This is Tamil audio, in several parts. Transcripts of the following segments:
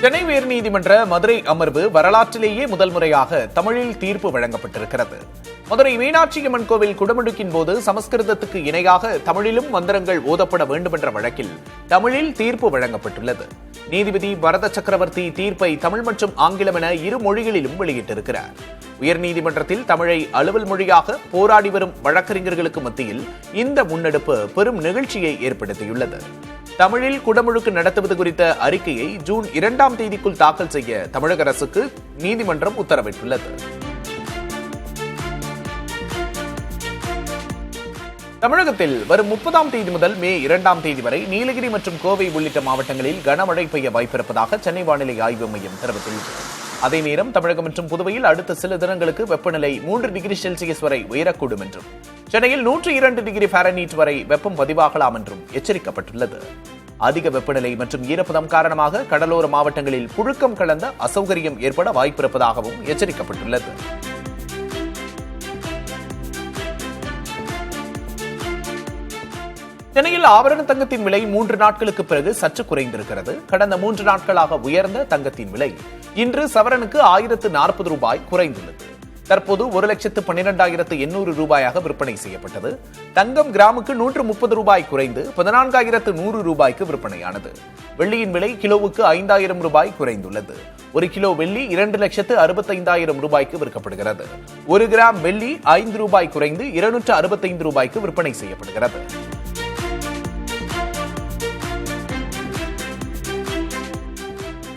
சென்னை உயர்நீதிமன்ற மதுரை அமர்வு வரலாற்றிலேயே முதல் முறையாக தமிழில் தீர்ப்பு வழங்கப்பட்டிருக்கிறது. மதுரை மீனாட்சி அம்மன் கோவில் குடமுழுக்கின் போது சமஸ்கிருதத்துக்கு இணையாக தமிழிலும் மந்திரங்கள் ஓதப்பட வேண்டும் என்ற வழக்கில் தமிழில் தீர்ப்பு வழங்கப்பட்டுள்ளது. நீதிபதி பரத சக்கரவர்த்தி தீர்ப்பை தமிழ் மற்றும் ஆங்கிலம் என இரு மொழிகளிலும் வெளியிட்டிருக்கிறார். உயர்நீதிமன்றத்தில் தமிழை அலுவல் மொழியாக போராடி வரும் வழக்கறிஞர்களுக்கு மத்தியில் இந்த முன்னெடுப்பு பெரும் நிகழ்ச்சியை ஏற்படுத்தியுள்ளது. தமிழில் குடமுழுக்கு நடத்துவது குறித்த அறிக்கையை ஜூன் 2ஆம் தேதிக்குள் தாக்கல் செய்ய தமிழக அரசுக்கு நீதிமன்றம் உத்தரவிட்டுள்ளது. தமிழகத்தில் வரும் 30ஆம் தேதி முதல் மே 2ஆம் தேதி வரை நீலகிரி மற்றும் கோவை உள்ளிட்ட மாவட்டங்களில் கனமழை பெய்ய வாய்ப்பிருப்பதாக சென்னை வானிலை ஆய்வு மையம் தெரிவித்துள்ளது. அதே நேரம் தமிழகம் மற்றும் புதுவையில் அடுத்த சில தினங்களுக்கு வெப்பநிலை 3 டிகிரி செல்சியஸ் வரை உயரக்கூடும் என்றும் சென்னையில் 102 டிகிரி ஃபாரன்ஹீட் வரை வெப்பம் பதிவாகலாம் என்றும் எச்சரிக்கப்பட்டுள்ளது. அதிக வெப்பநிலை மற்றும் ஈரப்பதம் காரணமாக கடலோர மாவட்டங்களில் புழுக்கம் கலந்த அசௌகரியம் ஏற்பட வாய்ப்பிருப்பதாகவும் எச்சரிக்கப்பட்டுள்ளது. சென்னையில் ஆபரண தங்கத்தின் விலை 3 நாட்களுக்கு பிறகு சற்று குறைந்திருக்கிறது. கடந்த 3 நாட்களாக உயர்ந்த தங்கத்தின் விலை இன்று சவரனுக்கு 1040 ரூபாய் குறைந்துள்ளது. தற்போது 1,12,800 ரூபாயாக விற்பனை செய்யப்பட்டது. தங்கம் கிராமுக்கு 130 ரூபாய் குறைந்து 14,100 ரூபாய்க்கு விற்பனையானது. வெள்ளியின் விலை கிலோவுக்கு 5,000 ரூபாய் குறைந்துள்ளது. 1 கிலோ வெள்ளி 2,65,000 ரூபாய்க்கு விற்கப்படுகிறது. 1 கிராம் வெள்ளி 5 ரூபாய் குறைந்து 265 ரூபாய்க்கு விற்பனை செய்யப்படுகிறது.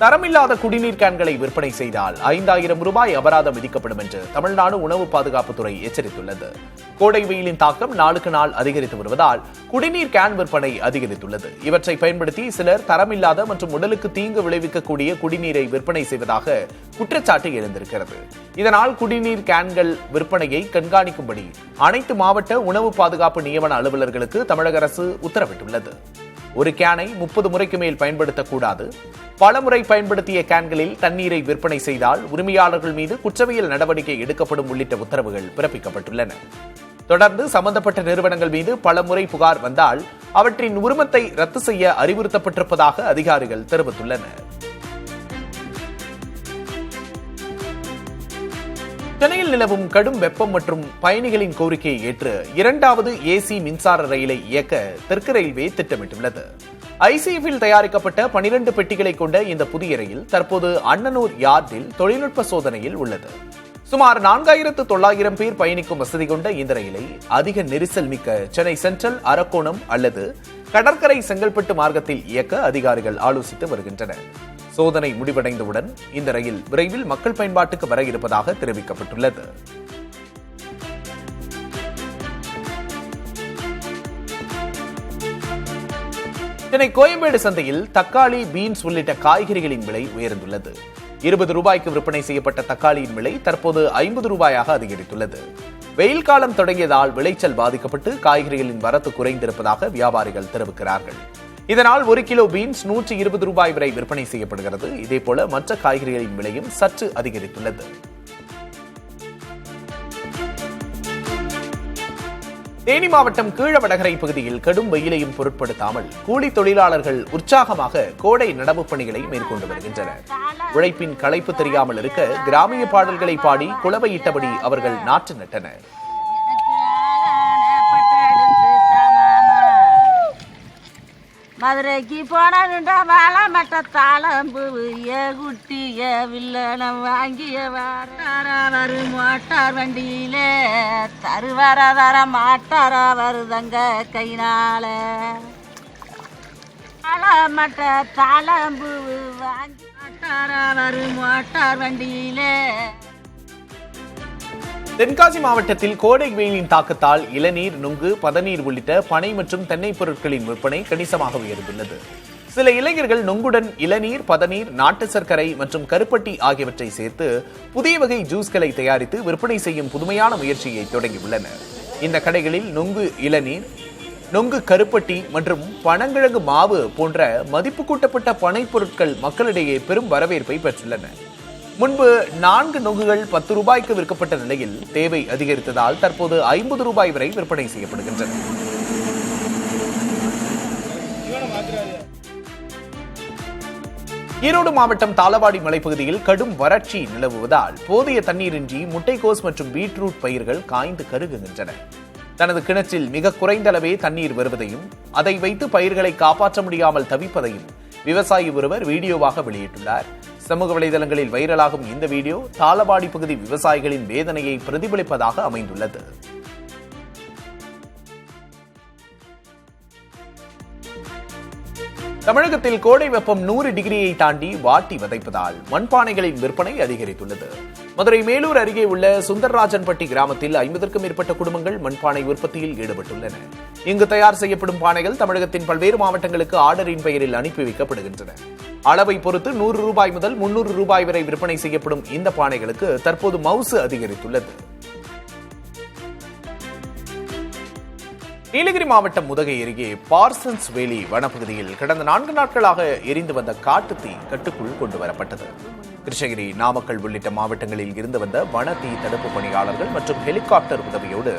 தரமில்லாத குடிநீர் கேன்களை விற்பனை செய்தால் 5,000 ரூபாய் அபராதம் விதிக்கப்படும் என்று தமிழ்நாடு உணவு பாதுகாப்புத்துறை எச்சரித்துள்ளது. கோடை வெயிலின் தாக்கம் நாளுக்கு நாள் அதிகரித்து வருவதால் குடிநீர் கேன் விற்பனை அதிகரித்துள்ளது. இவற்றை பயன்படுத்தி சிலர் தரமில்லாத மற்றும் உடலுக்கு தீங்கு விளைவிக்கக்கூடிய குடிநீரை விற்பனை செய்வதாக குற்றச்சாட்டு எழுந்திருக்கிறது. இதனால் குடிநீர் கேன்கள் விற்பனையை கண்காணிக்கும்படி அனைத்து மாவட்ட உணவு பாதுகாப்பு நியமன அலுவலர்களுக்கு தமிழக அரசு உத்தரவிட்டுள்ளது. ஒரு கேனை 30 முறைக்கு மேல் பயன்படுத்தக்கூடாது. பல முறை பயன்படுத்திய கேன்களில் தண்ணீரை விற்பனை செய்தால் உரிமையாளர்கள் மீது குற்றவியல் நடவடிக்கை எடுக்கப்படும் உள்ளிட்ட உத்தரவுகள் பிறப்பிக்கப்பட்டுள்ளன. தொடர்ந்து சம்பந்தப்பட்ட நிறுவனங்கள் மீது பல முறை புகார் வந்தால் அவற்றின் உரிமத்தை ரத்து செய்ய அறிவுறுத்தப்பட்டிருப்பதாக அதிகாரிகள் தெரிவித்துள்ளனர். சென்னையில் நிலவும் கடும் வெப்பம் மற்றும் பயணிகளின் கோரிக்கையை ஏற்று 2வது ஏசி மின்சார ரயிலை இயக்க தெற்கு ரயில்வே திட்டமிட்டுள்ளது. ஐசிஎஃப்பில் தயாரிக்கப்பட்ட 12 பெட்டிகளை கொண்ட இந்த புதிய ரயில் தற்போது அண்ணனூர் யார்டில் தொழில்நுட்ப சோதனையில் உள்ளது. சுமார் 4,900 பேர் பயணிக்கும் வசதி கொண்ட இந்த ரயிலை அதிக நெரிசல் மிக்க சென்னை சென்ட்ரல், அரக்கோணம் அல்லது கடற்கரை செங்கல்பட்டு மார்க்கத்தில் இயக்க அதிகாரிகள் ஆலோசித்து வருகின்றனர். சோதனை முடிவடைந்தவுடன் இந்த ரயில் விரைவில் மக்கள் பயன்பாட்டுக்கு வர இருப்பதாக தெரிவிக்கப்பட்டுள்ளது. சென்னை கோயம்பேடு சந்தையில் தக்காளி, பீன்ஸ் உள்ளிட்ட காய்கறிகளின் விலை உயர்ந்துள்ளது. 20 ரூபாய்க்கு விற்பனை செய்யப்பட்ட தக்காளியின் விலை தற்போது 50 ரூபாயாக அதிகரித்துள்ளது. வெயில் காலம் தொடங்கியதால் விளைச்சல் பாதிக்கப்பட்டு காய்கறிகளின் வரத்து குறைந்திருப்பதாக வியாபாரிகள் தெரிவிக்கிறார்கள். இதனால் 1 கிலோ பீன்ஸ் 120 ரூபாய் வரை விற்பனை செய்யப்படுகிறது. இதேபோல மற்ற காய்கறிகளின் விலையும் சற்று அதிகரித்துள்ளது. தேனி மாவட்டம் கீழவடகரை பகுதியில் கடும் வெயிலையும் பொருட்படுத்தாமல் கூலி தொழிலாளர்கள் உற்சாகமாக கோடை நடவு பணிகளை மேற்கொண்டு வருகின்றனர். உழைப்பின் களைப்பு தெரியாமல் இருக்க கிராமிய பாடல்களை பாடி குளவையிட்டபடி அவர்கள் நாற்று நட்டனர். மதுரைக்கு போனதுண்டா வாழமட்ட தாளம்பு குட்டிய வில்லனம் வாங்கிய வரு மோட்டார் வண்டியில தருவர தர மாட்டாரா வருதங்க கைனால வாழமட்ட தாளம்பு வாங்கி மாட்டாரா வரு மோட்டார் வண்டியில. தென்காசி மாவட்டத்தில் கோடை வெயிலின் தாக்கத்தால் இளநீர், நுங்கு, பதநீர் உள்ளிட்ட பனை மற்றும் தென்னை பொருட்களின் விற்பனை கணிசமாக உயர்ந்துள்ளது. சில இளைஞர்கள் நுங்குடன் இளநீர், பதநீர், நாட்டு சர்க்கரை மற்றும் கருப்பட்டி ஆகியவற்றை சேர்த்து புதிய வகை ஜூஸ்களை தயாரித்து விற்பனை செய்யும் புதுமையான முயற்சியை தொடங்கியுள்ளனர். இந்த கடைகளில் நுங்கு இளநீர், நுங்கு கருப்பட்டி மற்றும் பனங்கிழங்கு மாவு போன்ற மதிப்பு கூட்டப்பட்ட பனை பொருட்கள் மக்களிடையே பெரும் வரவேற்பை பெற்றுள்ளன. முன்பு 4 நுங்குகள் 10 ரூபாய்க்கு விற்கப்பட்ட நிலையில் தேவை அதிகரித்ததால் தற்போது 50 ரூபாய் வரை விற்பனை செய்யப்படுகின்றன. ஈரோடு மாவட்டம் தாளவாடி மலைப்பகுதியில் கடும் வறட்சி நிலவுவதால் போதிய தண்ணீரின்றி முட்டைக்கோஸ் மற்றும் பீட்ரூட் பயிர்கள் காய்ந்து கருகுகின்றன. தனது கிணற்றில் மிக குறைந்த அளவே தண்ணீர் வருவதையும் அதை வைத்து பயிர்களை காப்பாற்ற முடியாமல் தவிப்பதையும் விவசாயி ஒருவர் வீடியோவாக வெளியிட்டுள்ளார். சமூக வலைதளங்களில் வைரலாகும் இந்த வீடியோ தாளவாடி பகுதி விவசாயிகளின் வேதனையை பிரதிபலிப்பதாக அமைந்துள்ளது. தமிழகத்தில் கோடை வெப்பம் 100 டிகிரியை தாண்டி வாட்டி வதைப்பதால் மண்பானைகளின் விற்பனை அதிகரித்துள்ளது. மதுரை மேலூர் அருகே உள்ள சுந்தர்ராஜன்பட்டி கிராமத்தில் 50க்கும் மேற்பட்ட குடும்பங்கள் மண்பானை உற்பத்தியில் ஈடுபட்டுள்ளன. இங்கு தயார் செய்யப்படும் பானைகள் தமிழகத்தின் பல்வேறு மாவட்டங்களுக்கு ஆர்டரின் பெயரில் அனுப்பி வைக்கப்படுகின்றன. அளவை பொறுத்து 100 ரூபாய் முதல் 300 ரூபாய் வரை விற்பனை செய்யப்படும் இந்த பானைகளுக்கு தற்போது மவுசு அதிகரித்துள்ளது. நீலகிரி மாவட்டம் உதகை அருகே பார்சன்ஸ் வேலி வனப்பகுதியில் கடந்த 4 நாட்களாக எரிந்து வந்த காட்டுத்தீ கட்டுக்குள் கொண்டுவரப்பட்டது. கிருஷ்ணகிரி, நாமக்கல் உள்ளிட்ட மாவட்டங்களில் இருந்து வந்த வன தீ தடுப்பு பணியாளர்கள் மற்றும் ஹெலிகாப்டர் உதவியோடு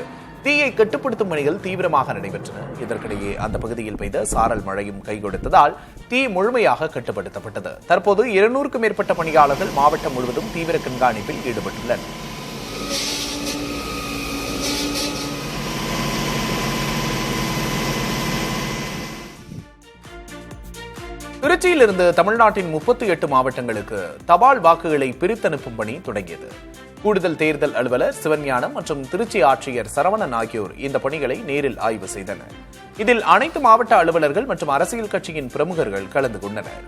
தீயை கட்டுப்படுத்தும் பணிகள் தீவிரமாக நடைபெற்றன. இதற்கிடையே அந்த பகுதியில் பெய்த சாரல் மழையும் கைகொடுத்ததால் தீ முழுமையாக கட்டுப்படுத்தப்பட்டது. தற்போது 200க்கும் மேற்பட்ட பணியாளர்கள் மாவட்டம் முழுவதும் தீவிர கண்காணிப்பில் ஈடுபட்டுள்ளனர். திருச்சியிலிருந்து தமிழ்நாட்டின் 38 மாவட்டங்களுக்கு தபால் வாக்குகளை பிரித்தனுப்பும் பணி தொடங்கியது. கூடுதல் தேர்தல் அலுவலர் சிவஞானம் மற்றும் திருச்சி ஆட்சியர் சரவணன் ஆகியோர் இந்த பணிகளை நேரில் ஆய்வு செய்தனர். இதில் அனைத்து மாவட்ட அலுவலர்கள் மற்றும் அரசியல் கட்சியின் பிரமுகர்கள் கலந்து கொண்டனர்.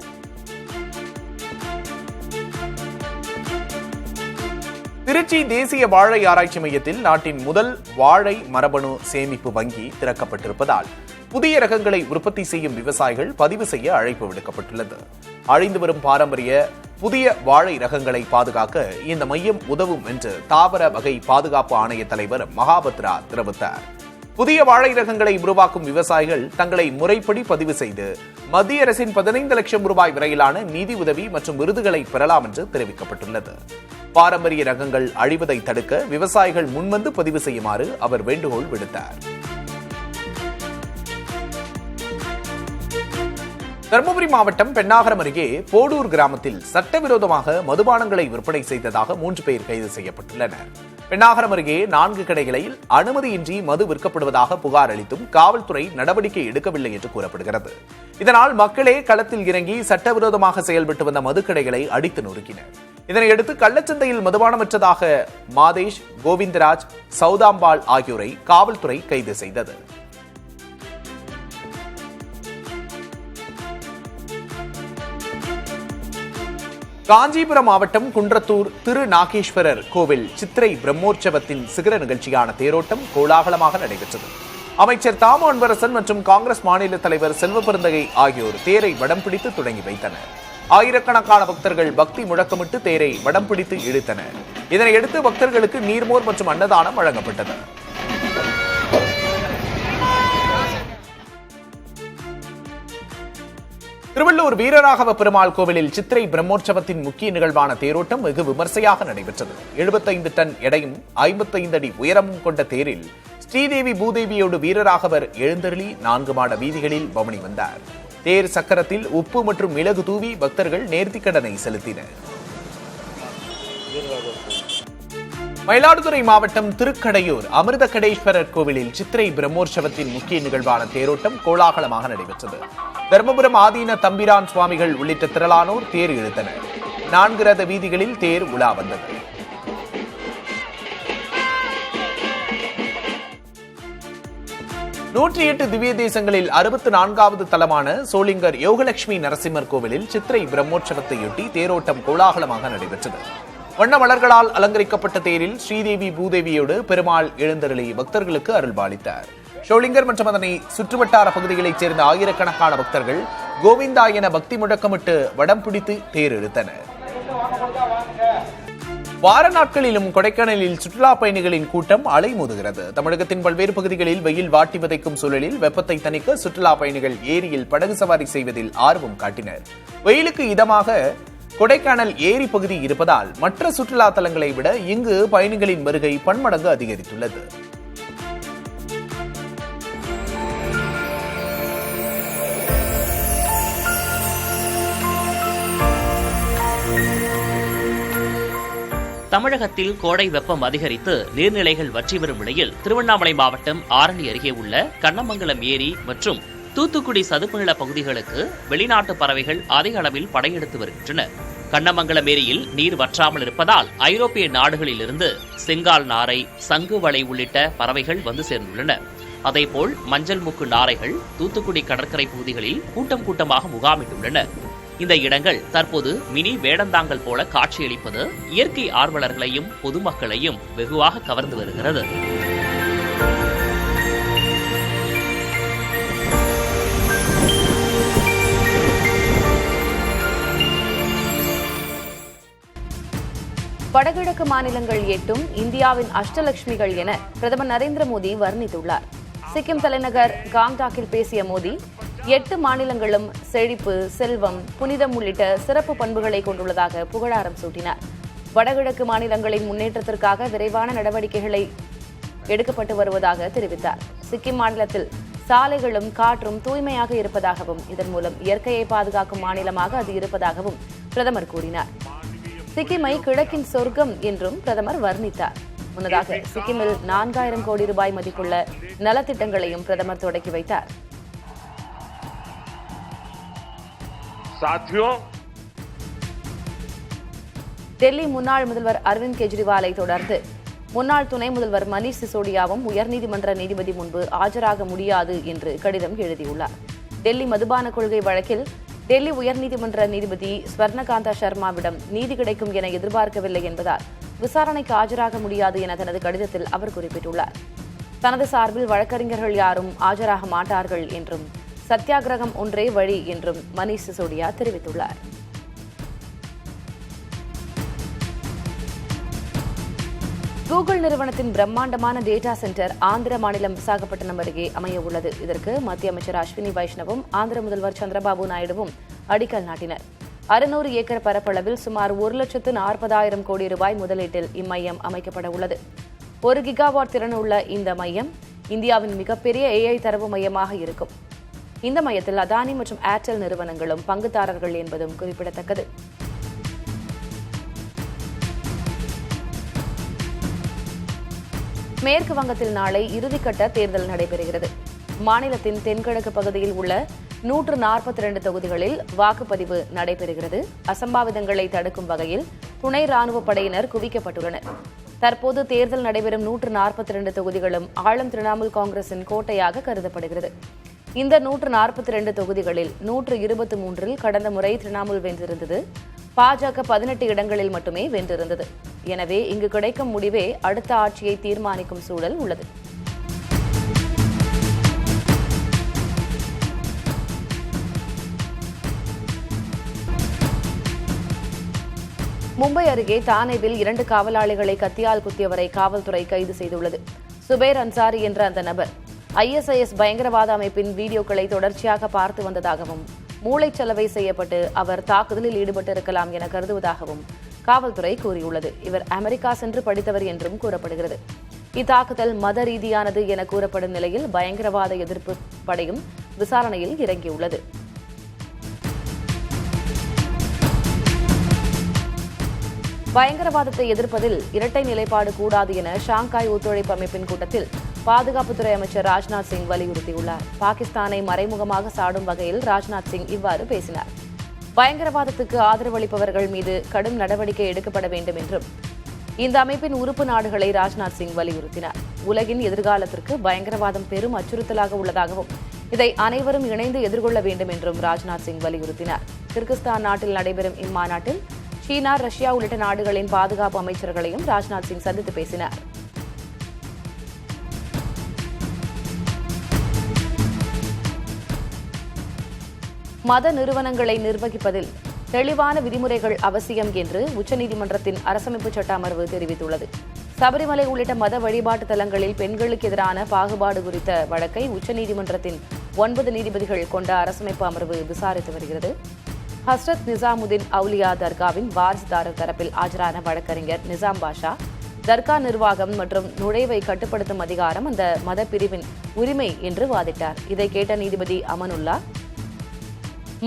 திருச்சி தேசிய வாழை ஆராய்ச்சி மையத்தில் நாட்டின் முதல் வாழை மரபணு சேமிப்பு வங்கி திறக்கப்பட்டிருப்பதால் புதிய ரகங்களை உற்பத்தி செய்யும் விவசாயிகள் பதிவு செய்ய அழைப்பு விடுக்கப்பட்டுள்ளது. அழிந்து வரும் பாரம்பரிய புதிய வாழை ரகங்களை பாதுகாக்க இந்த மையம் உதவும் என்று தாவர வகை பாதுகாப்பு ஆணைய தலைவர் மகாபத்ரா தெரிவித்தார். புதிய வாழை ரகங்களை உருவாக்கும் விவசாயிகள் தங்களை முறைப்படி பதிவு செய்து மத்திய அரசின் 15 லட்சம் ரூபாய் வரையிலான நிதி உதவி மற்றும் விருதுகளை பெறலாம் என்று தெரிவிக்கப்பட்டுள்ளது. பாரம்பரிய ரகங்கள் அழிவதை தடுக்க விவசாயிகள் முன்வந்து பதிவு செய்யுமாறு அவர் வேண்டுகோள் விடுத்தார். தருமபுரி மாவட்டம் பெண்ணாகரம் அருகே போடூர் கிராமத்தில் சட்டவிரோதமாக மதுபானங்களை விற்பனை செய்ததாக 3 பேர் கைது செய்யப்பட்டுள்ளனர். பெண்ணாகரம் அருகே 4 கடைகளில் அனுமதியின்றி மது விற்கப்படுவதாக புகார் அளித்தும் காவல்துறை நடவடிக்கை எடுக்கவில்லை என்று கூறப்படுகிறது. இதனால் மக்களே களத்தில் இறங்கி சட்டவிரோதமாக செயல்பட்டு வந்த மதுக்கடைகளை அடித்து நொறுக்கினர். இதனையடுத்து கள்ளச்சந்தையில் மதுபானம் விற்றதாக மாதேஷ், கோவிந்தராஜ், சௌதாம்பாள் ஆகியோரை காவல்துறை கைது செய்தது. காஞ்சிபுரம் மாவட்டம் குன்றத்தூர் திரு நாகேஸ்வரர் கோவில் சித்திரை பிரம்மோற்சவத்தின் சிகர நிகழ்ச்சியான தேரோட்டம் கோலாகலமாக நடைபெற்றது. அமைச்சர் தாமு அன்பரசன் மற்றும் காங்கிரஸ் மாநில தலைவர் செல்வபெருந்தகை ஆகியோர் தேரை வடம் பிடித்து தொடங்கி வைத்தனர். ஆயிரக்கணக்கான பக்தர்கள் பக்தி முழக்கமிட்டு தேரை வடம் பிடித்து இழுத்தனர். இதனையடுத்து பக்தர்களுக்கு நீர்மோர் மற்றும் அன்னதானம் வழங்கப்பட்டது. திருவள்ளூர் வீரராகவ பெருமாள் கோவிலில் சித்திரை பிரம்மோற்சவத்தின் முக்கிய நிகழ்வான தேரோட்டம் வெகு விமர்சையாக நடைபெற்றது. 75 டன் எடையும் 55 அடி உயரமும் கொண்ட தேரில் ஸ்ரீதேவி பூதேவியோடு வீரராகவர் எழுந்தருளி 4 மாட வீதிகளில் பவனி வந்தார். தேர் சக்கரத்தில் உப்பு மற்றும் மிளகு தூவி பக்தர்கள் நேர்த்திக்கடனை செலுத்தினர். மயிலாடுதுறை மாவட்டம் திருக்கடையூர் அமிர்தகடேஸ்வரர் கோவிலில் சித்திரை பிரம்மோற்சவத்தின் முக்கிய நிகழ்வான தேரோட்டம் கோலாகலமாக நடைபெற்றது. தர்மபுரம் ஆதீன தம்பிரான் சுவாமிகள் உள்ளிட்ட திரளானோர் தேர் இழுத்தனர். 4 ரத வீதிகளில் தேர் உலா வந்தது. நூற்றி 8 திவ்ய தேசங்களில் 64வது தலமான சோளிங்கர் யோகலட்சுமி நரசிம்மர் கோவிலில் சித்திரை பிரம்மோற்சவத்தையொட்டி தேரோட்டம் கோலாகலமாக நடைபெற்றது. வண்ண மலர்களால் அலங்கரிக்கப்பட்ட தேரில் ஸ்ரீதேவி பூதேவியோடு பெருமாள் எழுந்தருளி பக்தர்களுக்கு அருள்பாலித்தார். ஷோலிங்கர் மற்றும் அதனை சுற்றுவட்டார பகுதிகளைச் சேர்ந்த ஆயிரக்கணக்கான பக்தர்கள் கோவிந்தா என பக்தி முழக்கமிட்டு வடம் பிடித்து தேர் இழுத்தனர். வார நாட்களிலும் கொடைக்கானலில் சுற்றுலா பயணிகளின் கூட்டம் அலைமோதுகிறது. தமிழகத்தின் பல்வேறு பகுதிகளில் வெயில் வாட்டி வதைக்கும் சூழலில் வெப்பத்தை தணிக்க சுற்றுலா பயணிகள் ஏரியில் படகு சவாரி செய்வதில் ஆர்வம் காட்டினர். வெயிலுக்கு இதமாக கொடைக்கானல் ஏரி பகுதி இருப்பதால் மற்ற சுற்றுலா தலங்களை விட இங்கு பயணிகளின் வருகை பன்மடங்கு அதிகரித்துள்ளது. தமிழகத்தில் கோடை வெப்பம் அதிகரித்து நீர்நிலைகள் வற்றி வரும் நிலையில் திருவண்ணாமலை மாவட்டம் ஆரணி அருகே உள்ள கண்ணமங்கலம் ஏரி மற்றும் தூத்துக்குடி சதுப்பு நில பகுதிகளுக்கு வெளிநாட்டு பறவைகள் அதிக அளவில் படையெடுத்து வருகின்றன. கண்ணமங்கலம் ஏரியில் நீர் வற்றாமல் இருப்பதால் ஐரோப்பிய நாடுகளிலிருந்து செங்கால் நாரை, சங்குவளை உள்ளிட்ட பறவைகள் வந்து சேர்ந்துள்ளன. அதேபோல் மஞ்சள் மூக்கு நாரைகள் தூத்துக்குடி கடற்கரை பகுதிகளில் கூட்டம் கூட்டமாக முகாமிட்டுள்ளன. இந்த இடங்கள் தற்போது மினி வேடந்தாங்கல் போல காட்சியளிப்பது இயற்கை ஆர்வலர்களையும் பொதுமக்களையும் வெகுவாக கவர்ந்து வருகிறது. வடகிழக்கு மாநிலங்கள் 8 இந்தியாவின் அஷ்டலட்சுமிகள் என பிரதமர் நரேந்திர மோடி வர்ணித்துள்ளார். சிக்கிம் தலைநகர் காங்டாக்கில் பேசிய மோடி 8 மாநிலங்களும் செழிப்பு, செல்வம், புனிதம் உள்ளிட்ட சிறப்பு பண்புகளை கொண்டுள்ளதாக புகழாரம் சூட்டினார். வடகிழக்கு மாநிலங்களின் முன்னேற்றத்திற்காக விரைவான நடவடிக்கைகளை எடுக்கப்பட்டு வருவதாக தெரிவித்தார். சிக்கிம் மாநிலத்தில் சாலைகளும் காற்றும் தூய்மையாக இருப்பதாகவும் இதன் மூலம் இயற்கையை பாதுகாக்கும் மாநிலமாக அது இருப்பதாகவும் பிரதமர் கூறினார். சிக்கிமை கிழக்கின் சொர்க்கம் என்றும் பிரதமர் வர்ணித்தார். முன்னதாக சிக்கிமில் 4000 கோடி ரூபாய் மதிப்புள்ள நலத்திட்டங்களையும் பிரதமர் தொடக்கி வைத்தார். டெல்லி முன்னாள் முதல்வர் அரவிந்த் கெஜ்ரிவாலை தொடர்ந்து முன்னாள் துணை முதல்வர் மணீஷ் சிசோடியாவும் உயர்நீதிமன்ற நீதிபதி முன்பு ஆஜராக முடியாது என்று கடிதம் எழுதியுள்ளார். டெல்லி மதுபான கொள்கை வழக்கில் டெல்லி உயர்நீதிமன்ற நீதிபதி ஸ்வர்ணகாந்தா சர்மாவிடம் நீதி கிடைக்கும் என எதிர்பார்க்கவில்லை என்பதால் விசாரணைக்கு ஆஜராக முடியாது என தனது கடிதத்தில் அவர் குறிப்பிட்டுள்ளார். தனது சார்பில் வழக்கறிஞர்கள் யாரும் ஆஜராக மாட்டார்கள் என்றும் சத்தியாகிரகம் ஒன்றே வழி என்றும் மணீஷ் சிசோடியா தெரிவித்துள்ளார். கூகுள் நிறுவனத்தின் பிரம்மாண்டமான டேட்டா சென்டர் ஆந்திர மாநிலம் விசாகப்பட்டினம் அருகே அமைய உள்ளது. இதற்கு மத்திய அமைச்சர் அஸ்வினி வைஷ்ணவும் ஆந்திர முதல்வர் சந்திரபாபு நாயுடுவும் அடிக்கல் நாட்டினர். 600 ஏக்கர் பரப்பளவில் சுமார் 1,40,000 கோடி ரூபாய் முதலீட்டில் இம்மையம் அமைக்கப்பட உள்ளது. 1 கிகாவாட் திறனுள்ள இந்த மையம் இந்தியாவின் மிகப்பெரிய AI தரவு மையமாக இருக்கும். இந்த மையத்தில் அதானி மற்றும் ஏர்டெல் நிறுவனங்களும் பங்குதாரர்கள் என்பதும் குறிப்பிடத்தக்கது. மேற்கு வங்கத்தில் நாளை இறுதிக்கட்ட தேர்தல் நடைபெறுகிறது. மாநிலத்தின் தென்கிழக்கு பகுதியில் உள்ள 142 தொகுதிகளில் வாக்குப்பதிவு நடைபெறுகிறது. அசம்பாவிதங்களை தடுக்கும் வகையில் துணை ராணுவப் படையினர் குவிக்கப்பட்டுள்ளனர். தற்போது தேர்தல் நடைபெறும் 142 தொகுதிகளும் ஆளும் திரிணாமுல் காங்கிரசின் கோட்டையாக கருதப்படுகிறது. இந்த 142 தொகுதிகளில் 123இல் கடந்த முறை திரிணாமுல் வென்றிருந்தது. பாஜக 18 இடங்களில் மட்டுமே வென்றிருந்தது. எனவே இங்கு கிடைக்கும் முடிவே அடுத்த ஆட்சியை தீர்மானிக்கும் சூழல் உள்ளது. மும்பை அருகே தானேவில் 2 காவலாளிகளை கத்தியால் குத்தியவரை காவல்துறை கைது செய்துள்ளது. சுபேர் அன்சாரி என்ற அந்த நபர் ISIS பயங்கரவாத அமைப்பின் வீடியோக்களை தொடர்ச்சியாக பார்த்து வந்ததாகவும் மூளைச்சலவை செய்யப்பட்டு அவர் தாக்குதலில் ஈடுபட்டிருக்கலாம் என கருதுவதாகவும் காவல்துறை கூறியுள்ளது. இவர் அமெரிக்கா சென்று படித்தவர் என்றும் கூறப்படுகிறது. இத்தாக்குதல் மத ரீதியானது என கூறப்படும் நிலையில் பயங்கரவாத எதிர்ப்பு படையும் விசாரணையில் இறங்கியுள்ளது. பயங்கரவாதத்தை எதிர்ப்பதில் இரட்டை நிலைப்பாடு கூடாது என ஷாங்காய் ஒத்துழைப்பு அமைப்பின் கூட்டத்தில் பாதுகாப்புத்துறை அமைச்சர் ராஜ்நாத் சிங் வலியுறுத்தியுள்ளார். பாகிஸ்தானை மறைமுகமாக சாடும் வகையில் ராஜ்நாத் சிங் இவ்வாறு பேசினார். பயங்கரவாதத்துக்கு ஆதரவளிப்பவர்கள் மீது கடும் நடவடிக்கை எடுக்கப்பட வேண்டும் என்றும் இந்த அமைப்பின் உறுப்பு நாடுகளை ராஜ்நாத் சிங் வலியுறுத்தினார். உலகின் எதிர்காலத்திற்கு பயங்கரவாதம் பெரும் அச்சுறுத்தலாக உள்ளதாகவும் இதை அனைவரும் இணைந்து எதிர்கொள்ள வேண்டும் என்றும் ராஜ்நாத் சிங் வலியுறுத்தினார். கிர்கிஸ்தான் நாட்டில் நடைபெறும் இம்மாநாட்டில் சீனா, ரஷ்யா உள்ளிட்ட நாடுகளின் பாதுகாப்பு அமைச்சர்களையும் ராஜ்நாத் சிங் சந்தித்து பேசினார். மத நிறுவனங்களை நிர்வகிப்பதில் தெளிவான விதிமுறைகள் அவசியம் என்று உச்சநீதிமன்றத்தின் அரசமைப்பு சட்ட அமர்வு தெரிவித்துள்ளது. சபரிமலை உள்ளிட்ட மத வழிபாட்டு தலங்களில் பெண்களுக்கு எதிரான பாகுபாடு குறித்த வழக்கை உச்சநீதிமன்றத்தின் 9 நீதிபதிகள் கொண்ட அரசமைப்பு அமர்வு விசாரித்து வருகிறது. ஹஸ்ரத் நிசாமுதீன் அவுலியா தர்காவின் வாரிசுதாரர் தரப்பில் ஆஜரான வழக்கறிஞர் நிசாம் பாஷா, தர்கா நிர்வாகம் மற்றும் நுழைவை கட்டுப்படுத்தும் அதிகாரம் அந்த மத பிரிவின் உரிமை என்று வாதிட்டார். இதை கேட்ட நீதிபதி அமனுல்லா,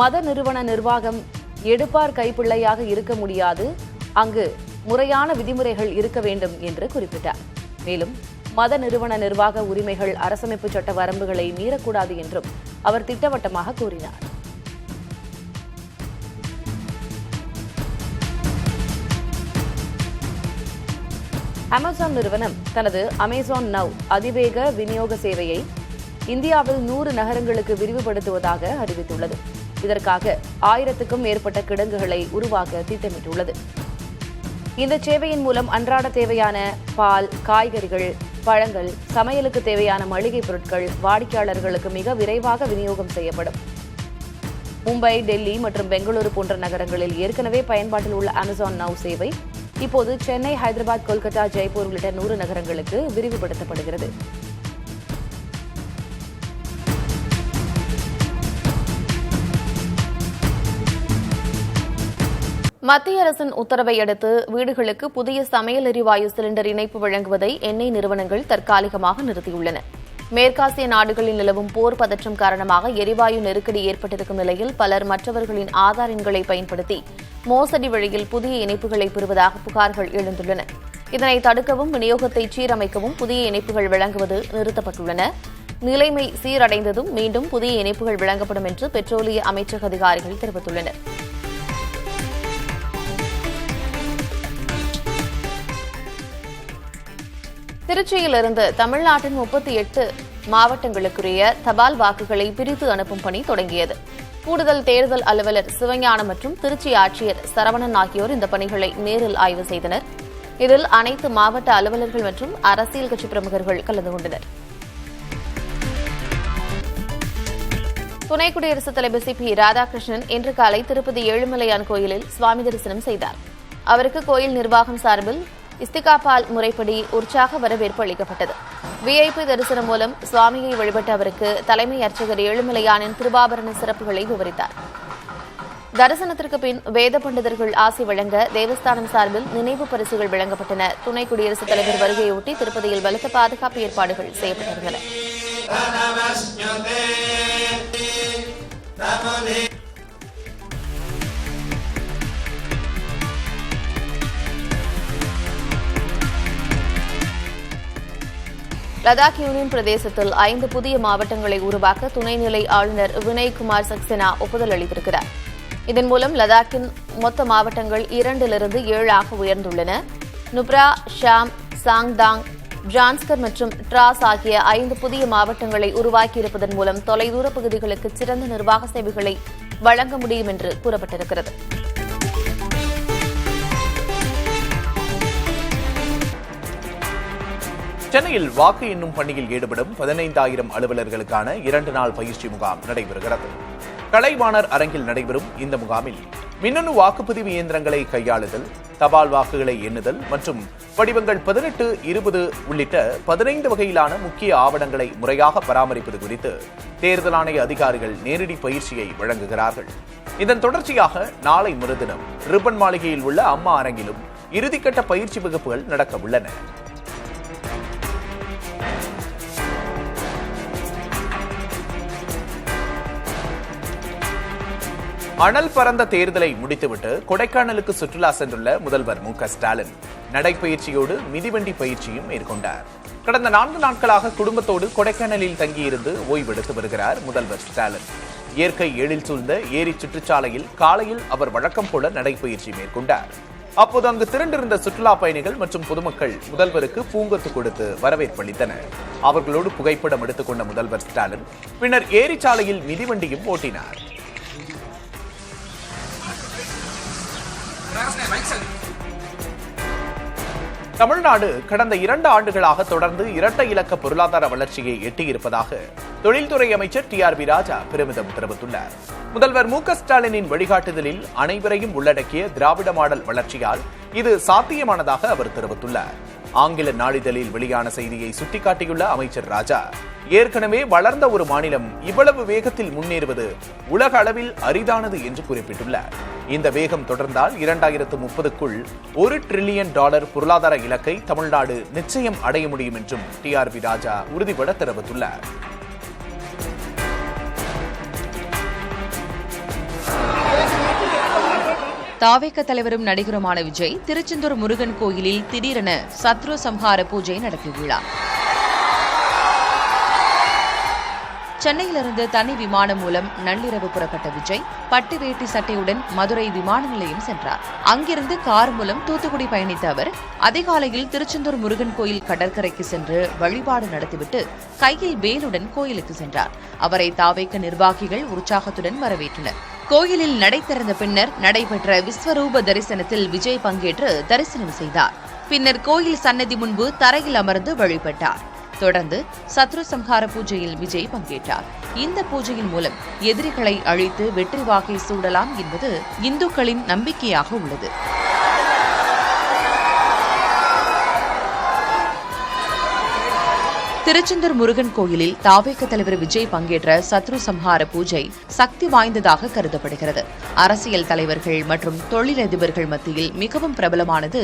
மத நிறுவன நிர்வாகம் எடுப்பார் கைப்பிள்ளையாக இருக்க முடியாது, அங்கு முறையான விதிமுறைகள் இருக்க வேண்டும் என்று குறிப்பிட்டார். மேலும் மத நிறுவன நிர்வாக உரிமைகள் அரசமைப்பு சட்ட வரம்புகளை மீறக்கூடாது என்றும் அவர் திட்டவட்டமாக கூறினார். அமேசான் நிறுவனம் தனது அமேசான் நவ் அதிவேக விநியோக சேவையை இந்தியாவில் 100 நகரங்களுக்கு விரிவுபடுத்துவதாக அறிவித்துள்ளது. இதற்காக 1000க்கும் மேற்பட்ட கிடங்குகளை உருவாக்க திட்டமிட்டுள்ளது. இந்த சேவையின் மூலம் அன்றாட தேவையான பால், காய்கறிகள், பழங்கள், சமையலுக்கு தேவையான மளிகை பொருட்கள் வாடிக்கையாளர்களுக்கு மிக விரைவாக விநியோகம் செய்யப்படும். மும்பை, டெல்லி மற்றும் பெங்களூரு போன்ற நகரங்களில் ஏற்கனவே பயன்பாட்டில் உள்ள அமேசான் நவ் சேவை இப்போது சென்னை, ஹைதராபாத், கொல்கத்தா, ஜெய்ப்பூர் உள்ளிட்ட 100 நகரங்களுக்கு விரிவுபடுத்தப்படுகிறது. மத்திய அரசின் உத்தரவை அடுத்து வீடுகளுக்கு புதிய சமையல் எரிவாயு சிலிண்டர் இணைப்பு வழங்குவதை எண்ணெய் நிறுவனங்கள் தற்காலிகமாக நிறுத்தியுள்ளன. மேற்காசிய நாடுகளில் நிலவும் போர் பதற்றம் காரணமாக எரிவாயு நெருக்கடி ஏற்பட்டிருக்கும் நிலையில் பலர் மற்றவர்களின் ஆதார் எண்களை பயன்படுத்தி மோசடி வழியில் புதிய இணைப்புகளை பெறுவதாக புகார்கள் எழுந்துள்ளன. இதனை தடுக்கவும் விநியோகத்தை சீரமைக்கவும் புதிய இணைப்புகள் வழங்குவது நிறுத்தப்பட்டுள்ளன. நிலைமை சீரடைந்ததும் மீண்டும் புதிய இணைப்புகள் வழங்கப்படும் என்று பெட்ரோலிய அமைச்சக அதிகாரிகள் தெரிவித்துள்ளனர். திருச்சியிலிருந்து தமிழ்நாட்டின் 38 மாவட்டங்களுக்குரிய தபால் வாக்குகளை பிரித்து அனுப்பும் பணி தொடங்கியது. கூடுதல் தேர்தல் அலுவலர் சிவஞானம் மற்றும் திருச்சி ஆட்சியர் சரவணன் ஆகியோர் இந்த பணிகளை நேரில் ஆய்வு செய்தனர். இதில் அனைத்து மாவட்ட அலுவலர்கள் மற்றும் அரசியல் கட்சி பிரமுகர்கள் கலந்து கொண்டனர். துணை குடியரசுத் தலைவர் சி.பி. ராதாகிருஷ்ணன் இன்று காலை திருப்பதி ஏழுமலையான் கோயிலில் சுவாமி தரிசனம் செய்தார். அவருக்கு கோயில் நிர்வாகம் சார்பில் இஸ்திகாபால் முறைப்படி உற்சாக வரவேற்பு அளிக்கப்பட்டது. விஐபி தரிசனம் மூலம் சுவாமியை வழிபட்ட அவருக்கு தலைமை அர்ச்சகர் ஏழுமலையானின் திருவாபரண சிறப்புகளை விவரித்தார். தரிசனத்திற்கு பின் வேத பண்டிதர்கள் ஆசி வழங்க தேவஸ்தானம் சார்பில் நினைவு பரிசுகள் வழங்கப்பட்டன. துணை குடியரசுத் தலைவர் வருகையொட்டி திருப்பதியில் பலத்த பாதுகாப்பு ஏற்பாடுகள் செய்யப்பட்டிருந்தன. லடாக் யூனியன் பிரதேசத்தில் 5 புதிய மாவட்டங்களை உருவாக்க துணைநிலை ஆளுநர் வினய்குமார் சக்சேனா ஒப்புதல் அளித்திருக்கிறார். இதன் மூலம் லடாக்கின் மொத்த மாவட்டங்கள் 2லிருந்து 7ஆக உயர்ந்துள்ளன. நுப்ரா, ஷாம், சாங்தாங், ஜான்ஸ்கர் மற்றும் டிராஸ் ஆகிய 5 புதிய மாவட்டங்களை உருவாக்கியிருப்பதன் மூலம் தொலைதூர பகுதிகளுக்கு சிறந்த நிர்வாக சேவைகளை வழங்க முடியும் என்று கூறப்பட்டிருக்கிறது. சென்னையில் வாக்கு எண்ணும் பணியில் ஈடுபடும் 15,000 அலுவலர்களுக்கான 2 நாள் பயிற்சி முகாம் நடைபெறுகிறது. கலைவாணர் அரங்கில் நடைபெறும் இந்த முகாமில் மின்னணு வாக்குப்பதிவு இயந்திரங்களை கையாளுதல், தபால் வாக்குகளை எண்ணுதல் மற்றும் படிவங்கள் 18, 20 உள்ளிட்ட 15 வகையிலான முக்கிய ஆவணங்களை முறையாக பராமரிப்பது குறித்து தேர்தல் ஆணைய அதிகாரிகள் நேரடி பயிற்சியை வழங்குகிறார்கள். இதன் தொடர்ச்சியாக நாளை மறுதினம் ரிப்பன் மாளிகையில் உள்ள அம்மா அரங்கிலும் இறுதிக்கட்ட பயிற்சி வகுப்புகள் நடக்க உள்ளன. அனல் பறந்த தேர்தலை முடித்துவிட்டு கொடைக்கானலுக்கு சுற்றுலா சென்றுள்ள முதல்வர் மு.க.ஸ்டாலின் நடைப்பயிற்சியோடு மிதிவண்டி பயிற்சியும் மேற்கொண்டார். கடந்த 4 நாட்களாக குடும்பத்தோடு கொடைக்கானலில் தங்கியிருந்து ஓய்வெடுத்து வருகிறார் முதல்வர் ஸ்டாலின். இயற்கை எழில் சூழ்ந்த ஏரி சுற்றுச்சாலையில் காலையில் அவர் வழக்கம் போல நடைப்பயிற்சி மேற்கொண்டார். அப்போது அங்கு திரண்டிருந்த சுற்றுலா பயணிகள் மற்றும் பொதுமக்கள் முதல்வருக்கு பூங்கொத்து கொடுத்து வரவேற்பளித்தனர். அவர்களோடு புகைப்படம் எடுத்துக் கொண்ட முதல்வர் ஸ்டாலின் பின்னர் ஏரிச்சாலையில் மிதிவண்டியும் ஓட்டினார். தமிழ்நாடு கடந்த 2 ஆண்டுகளாக தொடர்ந்து இரட்டை இலக்க பொருளாதார வளர்ச்சியை எட்டியிருப்பதாக தொழில்துறை அமைச்சர் டி.ஆர்.பி. ராஜா பெருமிதம் தெரிவித்துள்ளார். முதல்வர் மு.க.ஸ்டாலினின் வழிகாட்டுதலில் அனைவரையும் உள்ளடக்கிய திராவிட மாடல் வளர்ச்சியால் இது சாத்தியமானதாக அவர் தெரிவித்துள்ளார். ஆங்கில நாளிதழில் வெளியான செய்தியை சுட்டிக்காட்டியுள்ள அமைச்சர் ராஜா, ஏற்கனவே வளர்ந்த ஒரு மாநிலம் இவ்வளவு வேகத்தில் முன்னேறுவது உலக அளவில் அரிதானது என்று குறிப்பிட்டுள்ளார். இந்த வேகம் தொடர்ந்தால் 2030க்குள் $1 டிரில்லியன் பொருளாதார இலக்கை தமிழ்நாடு நிச்சயம் அடைய முடியும் என்றும் டி.ஆர்.பி. ராஜா உறுதிபட தெரிவித்துள்ளார். தாவேக தலைவரும் நடிகருமான விஜய் திருச்செந்தூர் முருகன் கோயிலில் திடீரென சத்ரு சம்ஹார பூஜை நடத்தியுள்ளார். சென்னையிலிருந்து தனி விமானம் மூலம் நள்ளிரவு புறப்பட்ட விஜய் பட்டு வேட்டி சட்டையுடன் மதுரை விமான நிலையம் சென்றார். அங்கிருந்து கார் மூலம் தூத்துக்குடி பயணித்த அவர் அதிகாலையில் திருச்செந்தூர் முருகன் கோயில் கடற்கரைக்கு சென்று வழிபாடு நடத்திவிட்டு கையில் வேலுடன் கோயிலுக்கு சென்றார். அவரை தாவேக நிர்வாகிகள் உற்சாகத்துடன் வரவேற்றனர். கோயிலில் நடை திறந்த பின்னர் நடைபெற்ற விஸ்வரூப தரிசனத்தில் விஜய் பங்கேற்று தரிசனம் செய்தார். பின்னர் கோயில் சன்னதி முன்பு தரையில் அமர்ந்து வழிபட்டார். தொடர்ந்து சத்ரு சம்ஹார பூஜையில் விஜய் பங்கேற்றார். இந்த பூஜையின் மூலம் எதிரிகளை அழித்து வெற்றி வாகை சூடலாம் என்பது இந்துக்களின் நம்பிக்கையாக உள்ளது. திருச்செந்தூர் முருகன் கோயிலில் தாவேக தலைவர் விஜய் பங்கேற்ற சத்ரு சம்ஹார பூஜை சக்தி வாய்ந்ததாக கருதப்படுகிறது. அரசியல் தலைவர்கள் மற்றும் தொழிலதிபர்கள் மத்தியில் மிகவும் பிரபலமானது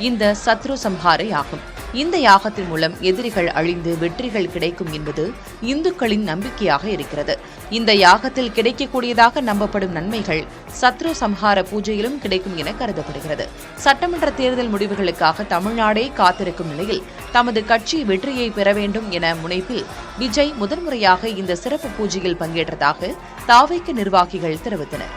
இந்த சத்ரு சம்ஹார யாகம். இந்த யாகத்தின் மூலம் எதிரிகள் அழிந்து வெற்றிகள் கிடைக்கும் என்பது இந்துக்களின் நம்பிக்கையாக இருக்கிறது. இந்த யாகத்தில் கிடைக்கக்கூடியதாக நம்பப்படும் நன்மைகள் சத்ரு சம்ஹார பூஜையிலும் கிடைக்கும் என கருதப்படுகிறது. சட்டமன்ற தேர்தல் முடிவுகளுக்காக தமிழ்நாடே காத்திருக்கும் நிலையில் தமது கட்சி வெற்றியை பெற வேண்டும் என முனைப்பில் விஜய் முதன்முறையாக இந்த சிறப்பு பூஜையில் பங்கேற்றதாக தாவேக நிர்வாகிகள் தெரிவித்தனர்.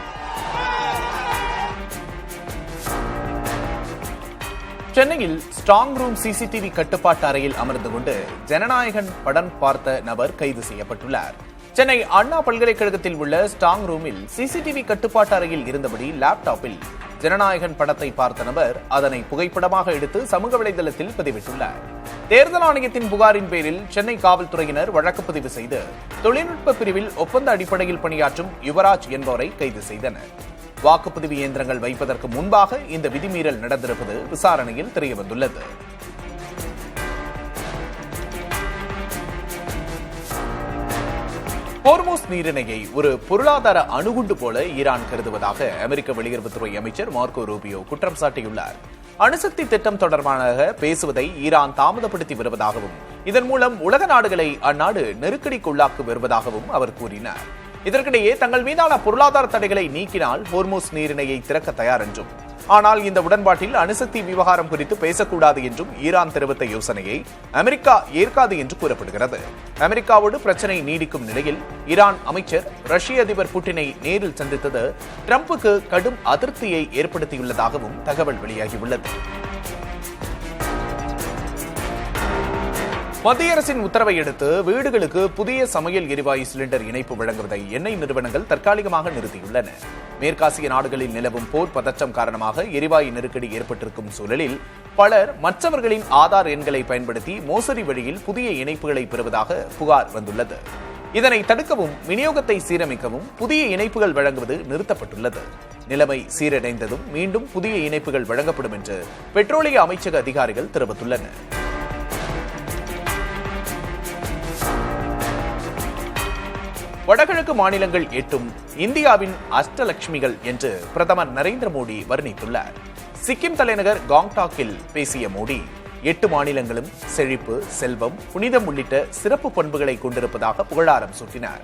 சென்னையில் ஸ்ட்ராங் ரூம் சிசிடிவி கட்டுப்பாட்டு அறையில் அமர்ந்து கொண்டு ஜனநாயகன் படம் பார்த்த நபர் கைது செய்யப்பட்டுள்ளார். சென்னை அண்ணா பல்கலைக்கழகத்தில் உள்ள ஸ்ட்ராங் ரூமில் சிசிடிவி கட்டுப்பாட்டு அறையில் இருந்தபடி லேப்டாப்பில் ஜனநாயகன் படத்தை பார்த்த நபர் அதனை புகைப்படமாக எடுத்து சமூக வலைதளத்தில் பதிவிட்டுள்ளார். தேர்தல் ஆணையத்தின் புகாரின் பேரில் சென்னை காவல்துறையினர் வழக்கு பதிவு செய்து தொழில்நுட்ப பிரிவில் ஒப்பந்த அடிப்படையில் பணியாற்றும் யுவராஜ் என்பவரை கைது செய்தனர். வாக்குப்பதிவு இயந்திரங்கள் வைப்பதற்கு முன்பாக இந்த விதிமீறல் நடந்திருப்பது விசாரணையில் தெரியவந்துள்ளது. ஹோர்முஸ் நீரிணையை ஒரு பொருளாதார அணுகுண்டு போல ஈரான் கருதுவதாக அமெரிக்க வெளியுறவுத்துறை அமைச்சர் மார்க்கோ ரூபியோ குற்றம் சாட்டியுள்ளார். அணுசக்தி திட்டம் தொடர்பாக பேசுவதை ஈரான் தாமதப்படுத்தி வருவதாகவும் இதன் மூலம் உலக நாடுகளை அந்நாடு நெருக்கடிக்குள்ளாக்கி வருவதாகவும் அவர் கூறினார். இதற்கிடையே தங்கள் மீதான பொருளாதார தடைகளை நீக்கினால் ஹோர்முஸ் நீரிணையை திறக்க தயார் என்றும், ஆனால் இந்த உடன்பாட்டில் அணுசக்தி விவகாரம் குறித்து பேசக்கூடாது என்றும் ஈரான் தெரிவித்த யோசனையை அமெரிக்கா ஏற்காது என்று கூறப்படுகிறது. அமெரிக்காவோடு பிரச்சனை நீடிக்கும் நிலையில் ஈரான் அமைச்சர் ரஷ்ய அதிபர் புட்டினை நேரில் சந்தித்தது டிரம்புக்கு கடும் அதிருப்தியை ஏற்படுத்தியுள்ளதாகவும் தகவல் வெளியாகியுள்ளது. மத்திய அரசின் உத்தரவை அடுத்து வீடுகளுக்கு புதிய சமையல் எரிவாயு சிலிண்டர் இணைப்பு வழங்குவதை எண்ணெய் நிறுவனங்கள் தற்காலிகமாக நிறுத்தியுள்ளன. மேற்காசிய நாடுகளில் நிலவும் போர் பதற்றம் காரணமாக எரிவாயு நெருக்கடி ஏற்பட்டிருக்கும் சூழலில் பலர் மற்றவர்களின் ஆதார் எண்களை பயன்படுத்தி மோசடி வழியில் புதிய இணைப்புகளை பெறுவதாக புகார் வந்துள்ளது. இதனை தடுக்கவும் விநியோகத்தை சீரமைக்கவும் புதிய இணைப்புகள் வழங்குவது நிறுத்தப்பட்டுள்ளது. நிலைமை சீரடைந்ததும் மீண்டும் புதிய இணைப்புகள் வழங்கப்படும் என்று பெட்ரோலிய அமைச்சக அதிகாரிகள் தெரிவித்துள்ளனர். வடகிழக்கு மாநிலங்கள் 8ம் இந்தியாவின் அஷ்டலட்சுமிகள் என்று பிரதமர் நரேந்திர மோடி வர்ணித்துள்ளார். சிக்கிம் தலைநகர் காங்டாக்கில் பேசிய மோடி 8 மாநிலங்களும் செழிப்பு, செல்வம், புனிதம் உள்ளிட்ட சிறப்பு பண்புகளை கொண்டிருப்பதாக புகழாரம் சூட்டினார்.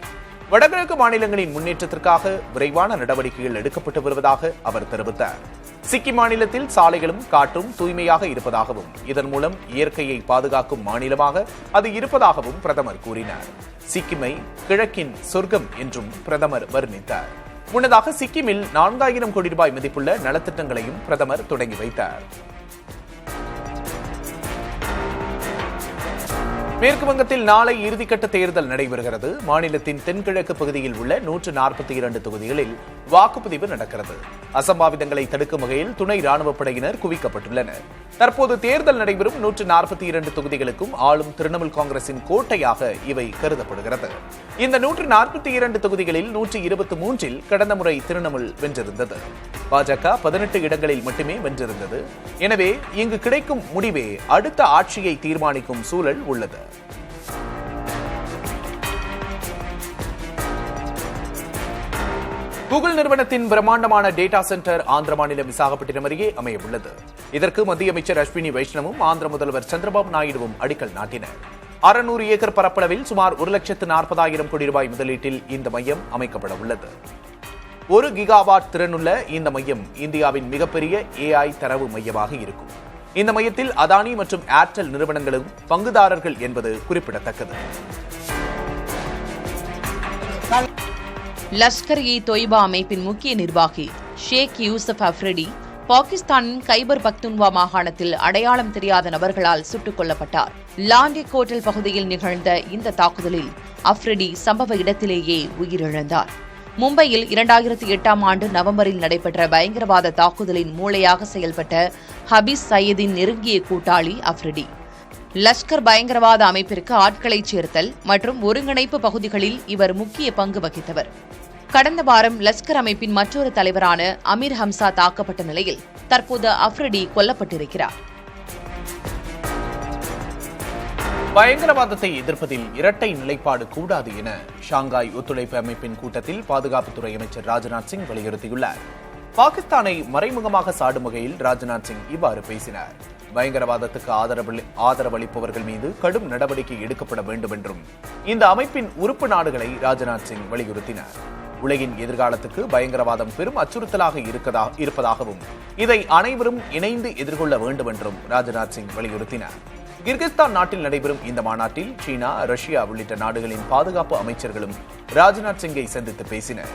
வடகிழக்கு மாநிலங்களின் முன்னேற்றத்திற்காக விரைவான நடவடிக்கைகள் எடுக்கப்பட்டு வருவதாக அவர் தெரிவித்தார். சிக்கிம் மாநிலத்தில் சாலைகளும் காற்றும் தூய்மையாக இருப்பதாகவும் இதன் மூலம் இயற்கையை பாதுகாக்கும் மாநிலமாக அது இருப்பதாகவும் பிரதமர் கூறினார். சிக்கிமை கிழக்கின் சொர்க்கம் என்றும் பிரதமர் வர்ணித்தார். முன்னதாக சிக்கிமில் 4000 கோடி ரூபாய் மதிப்புள்ள நலத்திட்டங்களையும் பிரதமர் தொடங்கி வைத்தார். மேற்கு வங்கத்தில் நாளை இறுதிக்கட்ட தேர்தல் நடைபெறுகிறது. மாநிலத்தின் தென்கிழக்கு பகுதியில் உள்ள 142 தொகுதிகளில் வாக்குப்பதிவு நடக்கிறது. அசம்பாவிதங்களை தடுக்கும் வகையில் துணை ராணுவப் படையினர் குவிக்கப்பட்டுள்ளனர். தற்போது தேர்தல் நடைபெறும் 142 தொகுதிகளுக்கும் ஆளும் திரிணாமுல் காங்கிரசின் கோட்டையாக இவை கருதப்படுகிறது. இந்த 142 தொகுதிகளில் 123இல் கடந்த முறை திரிணாமுல் வென்றிருந்தது. பாஜக 18 இடங்களில் மட்டுமே வென்றிருந்தது. எனவே இங்கு கிடைக்கும் முடிவே அடுத்த ஆட்சியை தீர்மானிக்கும் சூழல் உள்ளது. கூகுள் நிறுவனத்தின் பிரம்மாண்டமான டேட்டா சென்டர் ஆந்திர மாநிலம் விசாகப்பட்டினம் அருகே அமைய உள்ளது. இதற்கு மத்திய அமைச்சர் அஸ்வினி வைஷ்ணவும் ஆந்திர முதல்வர் சந்திரபாபு நாயுடுவும் அடிக்கல் நாட்டினர். 600 ஏக்கர் பரப்பளவில் சுமார் 1,40,40,000 கோடி ரூபாய் முதலீட்டில் இந்த மையம் அமைக்கப்பட உள்ளது. 1 கிகாவாட் திறனுள்ள இந்த மையம் இந்தியாவின் மிகப்பெரிய AI தரவு மையமாக இருக்கும். இந்த மையத்தில் அதானி மற்றும் ஏர்டெல் நிறுவனங்களும் பங்குதாரர்கள் என்பது குறிப்பிடத்தக்கது. லஷ்கர்-இ-தொய்பா அமைப்பின் முக்கிய நிர்வாகி ஷேக் யூசுப் அஃப்ரிடி பாகிஸ்தானின் கைபர் பக்துன்வா மாகாணத்தில் அடையாளம் தெரியாத நபர்களால் சுட்டுக் கொல்லப்பட்டார். லாண்டி கோட்டல் பகுதியில் நிகழ்ந்த இந்த தாக்குதலில் அஃப்ரிடி சம்பவ இடத்திலேயே உயிரிழந்தார். மும்பையில் 2008ஆம் ஆண்டு நவம்பரில் நடைபெற்ற பயங்கரவாத தாக்குதலின் மூளையாக செயல்பட்ட ஹபீஸ் சயீதின் நெருங்கிய கூட்டாளி அஃப்ரிடி. லஷ்கர் பயங்கரவாத அமைப்பிற்கு ஆட்களை சேர்த்தல் மற்றும் ஒருங்கிணைப்பு பகுதிகளில் இவர் முக்கிய பங்கு வகித்தவர். கடந்த வாரம் லஷ்கர் அமைப்பின் மற்றொரு தலைவரான அமீர் ஹம்சா தாக்கப்பட்ட நிலையில் தற்போது அஃப்ரிடி கொல்லப்பட்டிருக்கிறார். பயங்கரவாதத்தை எதிர்ப்பதில் இரட்டை நிலைப்பாடு கூடாது என ஷாங்காய் ஒத்துழைப்பு அமைப்பின் கூட்டத்தில் பாதுகாப்புத்துறை அமைச்சர் ராஜ்நாத் சிங் வலியுறுத்தியுள்ளார். பாகிஸ்தானை மறைமுகமாக சாடும் வகையில் ராஜ்நாத் சிங் இவ்வாறு பேசினார். பயங்கரவாதத்துக்கு ஆதரவளிப்பவர்கள் மீது கடும் நடவடிக்கை எடுக்கப்பட வேண்டும் என்றும் இந்த அமைப்பின் உறுப்பு நாடுகளை ராஜ்நாத் சிங் வலியுறுத்தினார். உலகின் எதிர்காலத்துக்கு பயங்கரவாதம் பெரும் அச்சுறுத்தலாக இருப்பதாகவும் இதை அனைவரும் இணைந்து எதிர்கொள்ள வேண்டும் என்றும் ராஜ்நாத் சிங் வலியுறுத்தினார். கிர்கிஸ்தான் நாட்டில் நடைபெறும் இந்த மாநாட்டில் சீனா, ரஷ்யா உள்ளிட்ட நாடுகளின் பாதுகாப்பு அமைச்சர்களும் ராஜ்நாத் சிங்கை சந்தித்து பேசினர்.